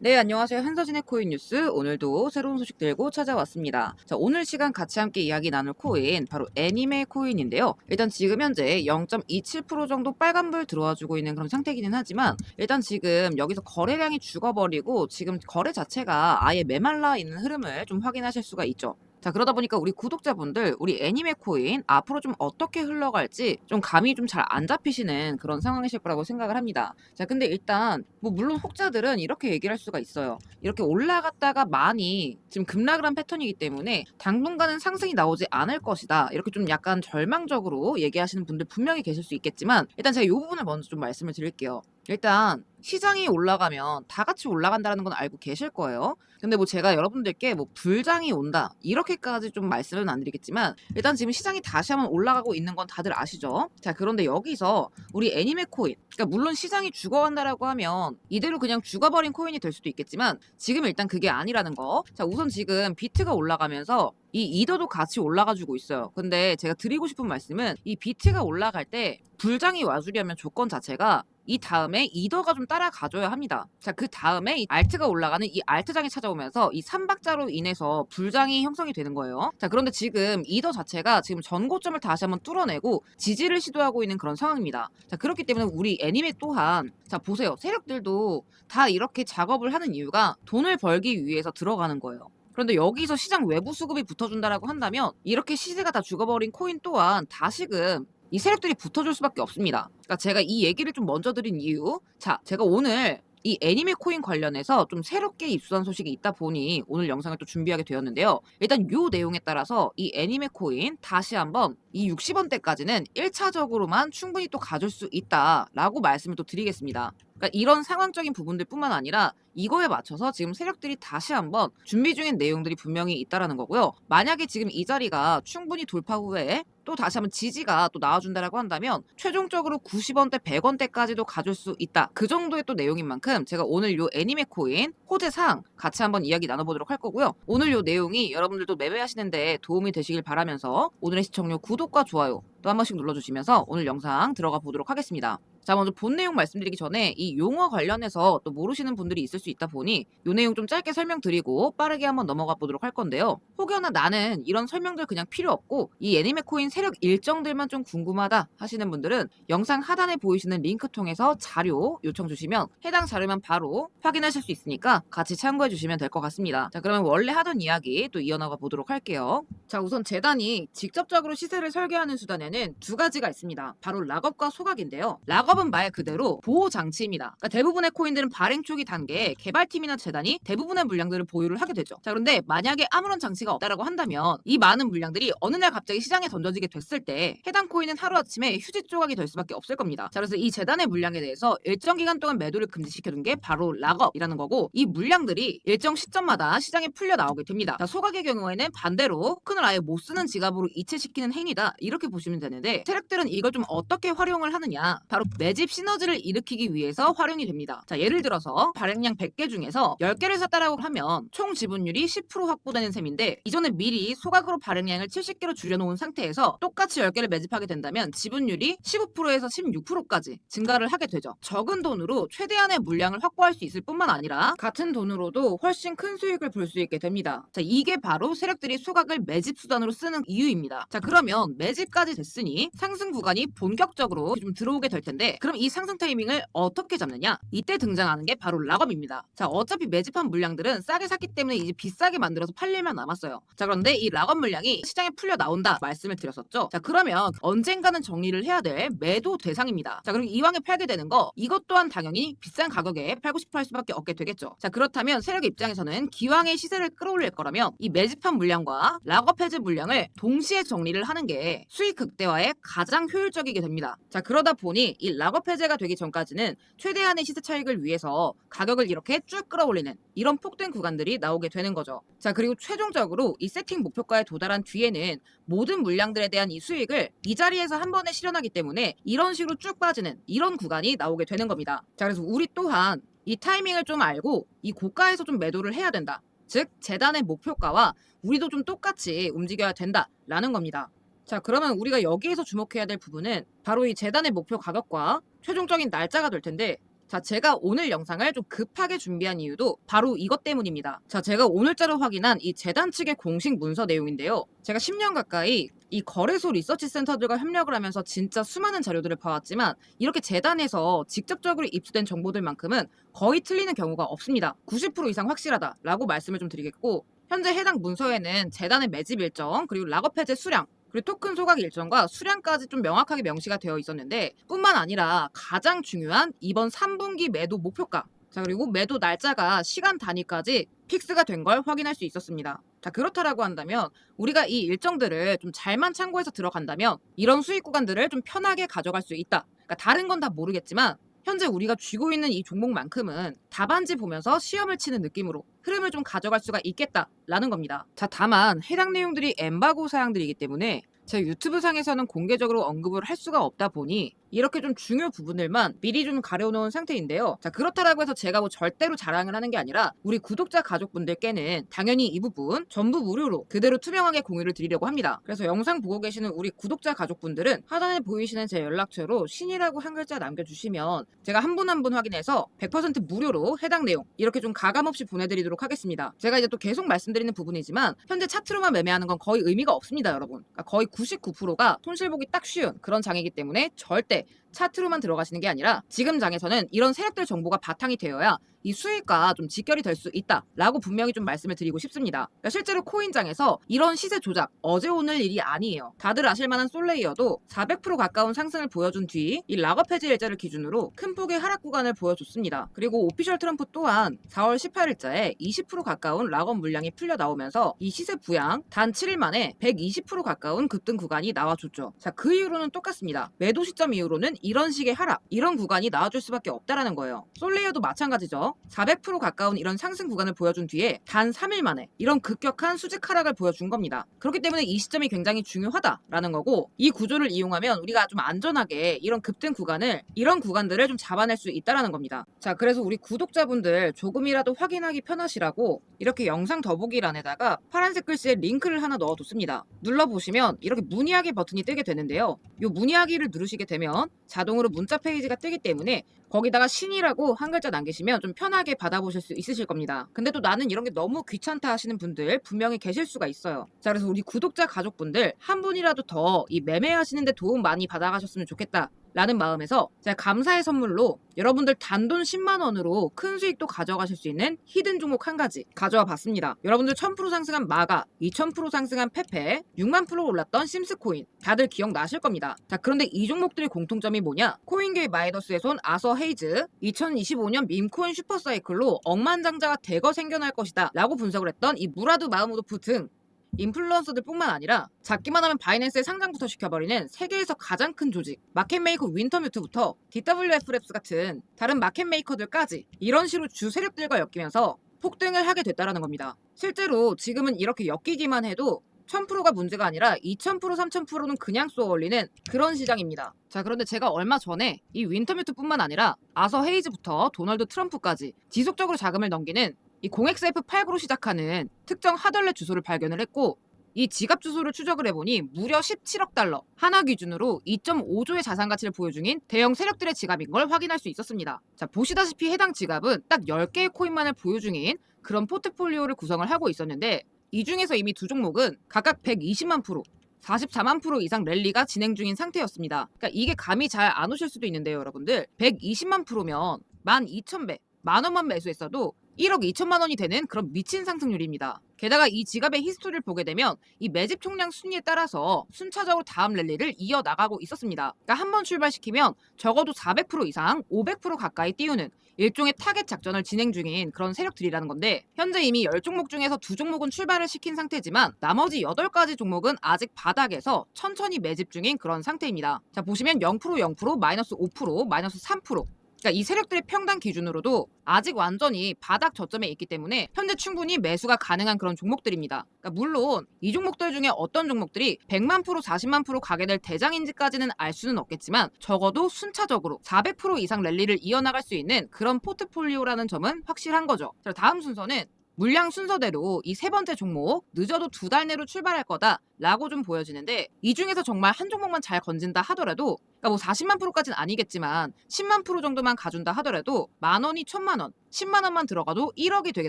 네, 안녕하세요. 한서진의 코인 뉴스. 오늘도 새로운 소식 들고 찾아왔습니다. 자, 오늘 시간 같이 함께 이야기 나눌 코인, 바로 애니메 코인인데요. 일단 지금 현재 0.27% 정도 빨간불 들어와 주고 있는 그런 상태이기는 하지만, 일단 지금 여기서 거래량이 죽어버리고, 지금 거래 자체가 아예 메말라 있는 흐름을 좀 확인하실 수가 있죠. 자, 그러다 보니까 우리 구독자분들, 우리 애니메 코인 앞으로 좀 어떻게 흘러갈지 좀 감이 좀 잘 안 잡히시는 그런 상황이실 거라고 생각을 합니다. 자, 근데 일단 뭐 물론 혹자들은 이렇게 얘기를 할 수가 있어요. 이렇게 올라갔다가 많이 지금 급락을 한 패턴이기 때문에 당분간은 상승이 나오지 않을 것이다. 이렇게 좀 약간 절망적으로 얘기하시는 분들 분명히 계실 수 있겠지만, 일단 제가 이 부분을 먼저 좀 말씀을 드릴게요. 일단 시장이 올라가면 다 같이 올라간다는 건 알고 계실 거예요. 근데 뭐 제가 여러분들께 뭐 불장이 온다 이렇게까지 좀 말씀은 안 드리겠지만, 일단 지금 시장이 다시 한번 올라가고 있는 건 다들 아시죠? 자, 그런데 여기서 우리 애니메 코인, 그러니까 물론 시장이 죽어간다라고 하면 이대로 그냥 죽어버린 코인이 될 수도 있겠지만, 지금 일단 그게 아니라는 거. 자, 우선 지금 비트가 올라가면서 이 이더도 같이 올라가 주고 있어요. 근데 제가 드리고 싶은 말씀은, 이 비트가 올라갈 때 불장이 와주려면 조건 자체가 이 다음에 이더가 좀 따라가줘야 합니다. 자, 그 다음에 이 알트가 올라가는 이 알트장이 찾아오면서 이 삼박자로 인해서 불장이 형성이 되는 거예요. 자, 그런데 지금 이더 자체가 지금 전고점을 다시 한번 뚫어내고 지지를 시도하고 있는 그런 상황입니다. 자, 그렇기 때문에 우리 애니메 또한, 자, 보세요. 세력들도 다 이렇게 작업을 하는 이유가 돈을 벌기 위해서 들어가는 거예요. 그런데 여기서 시장 외부 수급이 붙어준다라고 한다면, 이렇게 시세가 다 죽어버린 코인 또한 다시금 이 세력들이 붙어줄 수밖에 없습니다. 그러니까 제가 이 얘기를 좀 먼저 드린 이유, 자, 제가 오늘 이 애니메 코인 관련해서 좀 새롭게 입수한 소식이 있다 보니 오늘 영상을 또 준비하게 되었는데요. 일단 요 내용에 따라서 이 애니메 코인 다시 한번 이 60원대까지는 1차적으로만 충분히 또 가줄 수 있다라고 말씀을 또 드리겠습니다. 그러니까 이런 상황적인 부분들뿐만 아니라 이거에 맞춰서 지금 세력들이 다시 한번 준비 중인 내용들이 분명히 있다라는 거고요. 만약에 지금 이 자리가 충분히 돌파 후에 또 다시 한번 지지가 또 나와준다라고 한다면 최종적으로 90원대, 100원대까지도 가줄 수 있다. 그 정도의 또 내용인 만큼 제가 오늘 요 애니메 코인 호재상 같이 한번 이야기 나눠보도록 할 거고요. 오늘 요 내용이 여러분들도 매매하시는데 도움이 되시길 바라면서 오늘의 시청료 구독과 좋아요 또 한 번씩 눌러주시면서 오늘 영상 들어가 보도록 하겠습니다. 자, 먼저 본 내용 말씀드리기 전에 이 용어 관련해서 또 모르시는 분들이 있을 수 있다 보니 요 내용 좀 짧게 설명드리고 빠르게 한번 넘어가 보도록 할 건데요. 혹여나 나는 이런 설명들 그냥 필요 없고 이 애니메 코인 세력 일정들만 좀 궁금하다 하시는 분들은 영상 하단에 보이시는 링크 통해서 자료 요청 주시면 해당 자료만 바로 확인하실 수 있으니까 같이 참고해 주시면 될 것 같습니다. 자, 그러면 원래 하던 이야기 또 이어나가 보도록 할게요. 자, 우선 재단이 직접적으로 시세를 설계하는 수단에는 두 가지가 있습니다. 바로 락업과 소각인데요. 락업은 말 그대로 보호 장치입니다. 그러니까 대부분의 코인들은 발행 초기 단계에 개발팀이나 재단이 대부분의 물량들을 보유를 하게 되죠. 자, 그런데 만약에 아무런 장치가 없다라고 한다면 이 많은 물량들이 어느 날 갑자기 시장에 던져지게 됐을 때 해당 코인은 하루아침에 휴지 조각이 될 수밖에 없을 겁니다. 자, 그래서 이 재단의 물량에 대해서 일정 기간 동안 매도를 금지시켜둔 게 바로 락업이라는 거고, 이 물량들이 일정 시점마다 시장에 풀려 나오게 됩니다. 자, 소각의 경우에는 반대로 토큰을 아예 못 쓰는 지갑으로 이체시키는 행위다, 이렇게 보시면 되는데, 세력들은 이걸 좀 어떻게 활용을 하느냐, 바로 매집 시너지를 일으키기 위해서 활용이 됩니다. 자, 예를 들어서 발행량 100개 중에서 10개를 샀다라고 하면 총 지분율이 10% 확보되는 셈인데, 이전에 미리 소각으로 발행량을 70개로 줄여놓은 상태에서 똑같이 10개를 매집하게 된다면 지분율이 15%에서 16%까지 증가를 하게 되죠. 적은 돈으로 최대한의 물량을 확보할 수 있을 뿐만 아니라 같은 돈으로도 훨씬 큰 수익을 볼 수 있게 됩니다. 자, 이게 바로 세력들이 소각을 매집 수단으로 쓰는 이유입니다. 자, 그러면 매집까지 됐으니 상승 구간이 본격적으로 좀 들어오게 될 텐데, 그럼 이 상승 타이밍을 어떻게 잡느냐? 이때 등장하는 게 바로 락업입니다. 자, 어차피 매집한 물량들은 싸게 샀기 때문에 이제 비싸게 만들어서 팔 일만 남았어요. 자, 그런데 이 락업 물량이 시장에 풀려 나온다 말씀을 드렸었죠. 자, 그러면 언젠가는 정리를 해야 될 매도 대상입니다. 자, 그리고 이왕에 팔게 되는 거, 이것 또한 당연히 비싼 가격에 팔고 싶어 할 수밖에 없게 되겠죠. 자, 그렇다면 세력 입장에서는 기왕의 시세를 끌어올릴 거라면 이 매집한 물량과 락업 해제 물량을 동시에 정리를 하는 게 수익 극대화에 가장 효율적이게 됩니다. 자, 그러다 보니 이 락업 해제가 되기 전까지는 최대한의 시세 차익을 위해서 가격을 이렇게 쭉 끌어올리는 이런 폭등 구간들이 나오게 되는 거죠. 자, 그리고 최종적으로 이 세팅 목표가에 도달한 뒤에는 모든 물량들에 대한 이 수익을 이 자리에서 한 번에 실현하기 때문에 이런 식으로 쭉 빠지는 이런 구간이 나오게 되는 겁니다. 자, 그래서 우리 또한 이 타이밍을 좀 알고 이 고가에서 좀 매도를 해야 된다. 즉 재단의 목표가와 우리도 좀 똑같이 움직여야 된다라는 겁니다. 자, 그러면 우리가 여기에서 주목해야 될 부분은 바로 이 재단의 목표 가격과 최종적인 날짜가 될 텐데, 자, 제가 오늘 영상을 좀 급하게 준비한 이유도 바로 이것 때문입니다. 자, 제가 오늘자로 확인한 이 재단 측의 공식 문서 내용인데요. 제가 10년 가까이 이 거래소 리서치 센터들과 협력을 하면서 진짜 수많은 자료들을 봐왔지만 이렇게 재단에서 직접적으로 입수된 정보들만큼은 거의 틀리는 경우가 없습니다. 90% 이상 확실하다라고 말씀을 좀 드리겠고, 현재 해당 문서에는 재단의 매집 일정, 그리고 락업 해제 수량, 그리고 토큰 소각 일정과 수량까지 좀 명확하게 명시가 되어 있었는데, 뿐만 아니라 가장 중요한 이번 3분기 매도 목표가, 자, 그리고 매도 날짜가 시간 단위까지 픽스가 된 걸 확인할 수 있었습니다. 자, 그렇다라고 한다면 우리가 이 일정들을 좀 잘만 참고해서 들어간다면 이런 수익 구간들을 좀 편하게 가져갈 수 있다. 그러니까 다른 건 다 모르겠지만 현재 우리가 쥐고 있는 이 종목만큼은 답안지 보면서 시험을 치는 느낌으로 흐름을 좀 가져갈 수가 있겠다라는 겁니다. 자, 다만 해당 내용들이 엠바고 사항들이기 때문에 제 유튜브 상에서는 공개적으로 언급을 할 수가 없다 보니 이렇게 좀 중요 부분들만 미리 좀 가려놓은 상태인데요. 자, 그렇다라고 해서 제가 뭐 절대로 자랑을 하는 게 아니라 우리 구독자 가족분들께는 당연히 이 부분 전부 무료로 그대로 투명하게 공유를 드리려고 합니다. 그래서 영상 보고 계시는 우리 구독자 가족분들은 하단에 보이시는 제 연락처로 신이라고 한 글자 남겨주시면 제가 한 분 한 분 확인해서 100% 무료로 해당 내용 이렇게 좀 가감없이 보내드리도록 하겠습니다. 제가 이제 또 계속 말씀드리는 부분이지만 현재 차트로만 매매하는 건 거의 의미가 없습니다, 여러분. 그러니까 거의 99%가 손실보기 딱 쉬운 그런 장이기 때문에 절대 차트로만 들어가시는 게 아니라 지금 장에서는 이런 세력들 정보가 바탕이 되어야 이 수익과 좀 직결이 될 수 있다라고 분명히 좀 말씀을 드리고 싶습니다. 그러니까 실제로 코인장에서 이런 시세 조작 어제 오늘 일이 아니에요. 다들 아실만한 솔레이어도 400% 가까운 상승을 보여준 뒤 이 락업 해지 일자를 기준으로 큰 폭의 하락 구간을 보여줬습니다. 그리고 오피셜 트럼프 또한 4월 18일자에 20% 가까운 락업 물량이 풀려 나오면서 이 시세 부양 단 7일 만에 120% 가까운 급등 구간이 나와줬죠. 자, 그 이후로는 똑같습니다. 매도 시점 이후로는 이런 식의 하락, 이런 구간이 나와줄 수밖에 없다라는 거예요. 솔레이어도 마찬가지죠. 400% 가까운 이런 상승 구간을 보여준 뒤에 단 3일 만에 이런 급격한 수직 하락을 보여준 겁니다. 그렇기 때문에 이 시점이 굉장히 중요하다라는 거고, 이 구조를 이용하면 우리가 좀 안전하게 이런 급등 구간을, 이런 구간들을 좀 잡아낼 수 있다라는 겁니다. 자, 그래서 우리 구독자분들 조금이라도 확인하기 편하시라고 이렇게 영상 더보기란에다가 파란색 글씨에 링크를 하나 넣어뒀습니다. 눌러보시면 이렇게 문의하기 버튼이 뜨게 되는데요. 이 문의하기를 누르시게 되면 자동으로 문자 페이지가 뜨기 때문에 거기다가 신이라고 한 글자 남기시면 좀 편하게 받아보실 수 있으실 겁니다. 근데 또 나는 이런 게 너무 귀찮다 하시는 분들 분명히 계실 수가 있어요. 자, 그래서 우리 구독자 가족분들 한 분이라도 더 이 매매하시는데 도움 많이 받아가셨으면 좋겠다 라는 마음에서 제가 감사의 선물로 여러분들 단돈 10만원으로 큰 수익도 가져가실 수 있는 히든 종목 한 가지 가져와 봤습니다. 여러분들 1000% 상승한 마가, 2000% 상승한 페페, 6만% 올랐던 심스코인 다들 기억나실 겁니다. 자, 그런데 이 종목들의 공통점이 뭐냐? 코인계의 마이너스에 손 아서 헤이즈 2025년 밈코인 슈퍼사이클로 억만장자가 대거 생겨날 것이다 라고 분석을 했던 이 무라드 마흐무도프 등 인플루언서들 뿐만 아니라 작기만 하면 바이낸스에 상장부터 시켜버리는 세계에서 가장 큰 조직 마켓메이커 윈터뮤트부터 DWF랩스 같은 다른 마켓메이커들까지 이런 식으로 주 세력들과 엮이면서 폭등을 하게 됐다는 겁니다. 실제로 지금은 이렇게 엮이기만 해도 1000%가 문제가 아니라 2000%, 3000%는 그냥 쏘아올리는 그런 시장입니다. 자, 그런데 제가 얼마 전에 이 윈터뮤트뿐만 아니라 아서 헤이즈부터 도널드 트럼프까지 지속적으로 자금을 넘기는 이 0xF89로 시작하는 특정 하덜렛 주소를 발견을 했고, 이 지갑 주소를 추적을 해보니 무려 17억 달러, 하나 기준으로 2.5조의 자산 가치를 보유 중인 대형 세력들의 지갑인 걸 확인할 수 있었습니다. 자, 보시다시피 해당 지갑은 딱 10개의 코인만을 보유 중인 그런 포트폴리오를 구성을 하고 있었는데, 이 중에서 이미 두 종목은 각각 120만 프로, 44만 프로 이상 랠리가 진행 중인 상태였습니다. 그러니까 이게 감이 잘 안 오실 수도 있는데요, 여러분들. 120만 프로면 12,000배, 만원만 매수했어도 1억 2천만 원이 되는 그런 미친 상승률입니다. 게다가 이 지갑의 히스토리를 보게 되면 이 매집 총량 순위에 따라서 순차적으로 다음 랠리를 이어나가고 있었습니다. 그러니까 한번 출발시키면 적어도 400% 이상 500% 가까이 띄우는 일종의 타겟 작전을 진행 중인 그런 세력들이라는 건데, 현재 이미 10종목 중에서 2종목은 출발을 시킨 상태지만 나머지 8가지 종목은 아직 바닥에서 천천히 매집 중인 그런 상태입니다. 자, 보시면 0%, 0%, 마이너스 5%, 마이너스 3%, 그러니까 이 세력들의 평단 기준으로도 아직 완전히 바닥 저점에 있기 때문에 현재 충분히 매수가 가능한 그런 종목들입니다. 그러니까 물론 이 종목들 중에 어떤 종목들이 100만 프로, 40만 프로 가게 될 대장인지까지는 알 수는 없겠지만 적어도 순차적으로 400% 이상 랠리를 이어나갈 수 있는 그런 포트폴리오라는 점은 확실한 거죠. 자, 다음 순서는 물량 순서대로 이 세 번째 종목 늦어도 2달 내로 출발할 거다라고 좀 보여지는데, 이 중에서 정말 한 종목만 잘 건진다 하더라도, 그러니까 뭐 40만 프로까지는 아니겠지만 10만 프로 정도만 가준다 하더라도 10,000원이 1,000만 원, 10만 원만 들어가도 1억이 되게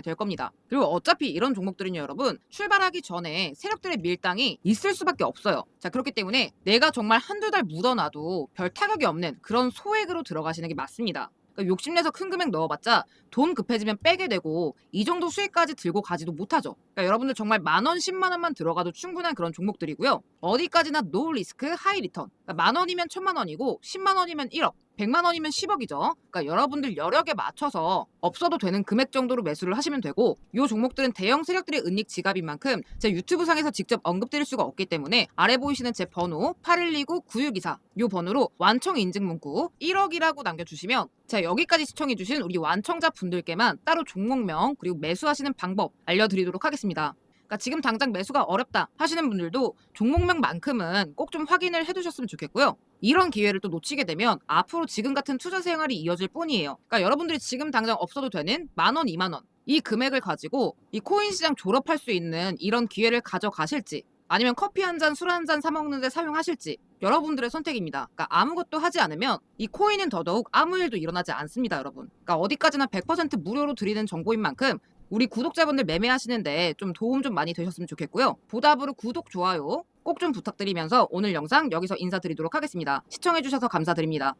될 겁니다. 그리고 어차피 이런 종목들은요, 여러분, 출발하기 전에 세력들의 밀당이 있을 수밖에 없어요. 자, 그렇기 때문에 내가 정말 한두 달 묻어놔도 별 타격이 없는 그런 소액으로 들어가시는 게 맞습니다. 그러니까 욕심내서 큰 금액 넣어봤자 돈 급해지면 빼게 되고 이 정도 수익까지 들고 가지도 못하죠. 그러니까 여러분들 정말 10,000원, 10만 원만 들어가도 충분한 그런 종목들이고요. 어디까지나 노 리스크 하이 리턴. 그러니까 10,000원이면 1,000만 원이고 10만 원이면 1억. 100만 원이면 10억이죠. 그러니까 여러분들 여력에 맞춰서 없어도 되는 금액 정도로 매수를 하시면 되고, 이 종목들은 대형 세력들의 은닉 지갑인 만큼 제 유튜브 상에서 직접 언급드릴 수가 없기 때문에 아래 보이시는 제 번호 8129-9624 이 번호로 완청 인증 문구 1억이라고 남겨주시면 자, 여기까지 시청해주신 우리 완청자 분들께만 따로 종목명 그리고 매수하시는 방법 알려드리도록 하겠습니다. 그러니까 지금 당장 매수가 어렵다 하시는 분들도 종목명만큼은 꼭 좀 확인을 해두셨으면 좋겠고요. 이런 기회를 또 놓치게 되면 앞으로 지금 같은 투자 생활이 이어질 뿐이에요. 그러니까 여러분들이 지금 당장 없어도 되는 10,000원, 20,000원 이 금액을 가지고 이 코인 시장 졸업할 수 있는 이런 기회를 가져가실지, 아니면 커피 한 잔, 술 한 잔 사 먹는데 사용하실지 여러분들의 선택입니다. 그러니까 아무것도 하지 않으면 이 코인은 더더욱 아무 일도 일어나지 않습니다, 여러분. 그러니까 어디까지나 100% 무료로 드리는 정보인 만큼 우리 구독자분들 매매하시는데 좀 도움 좀 많이 되셨으면 좋겠고요. 보답으로 구독, 좋아요 꼭 좀 부탁드리면서 오늘 영상 여기서 인사드리도록 하겠습니다. 시청해주셔서 감사드립니다.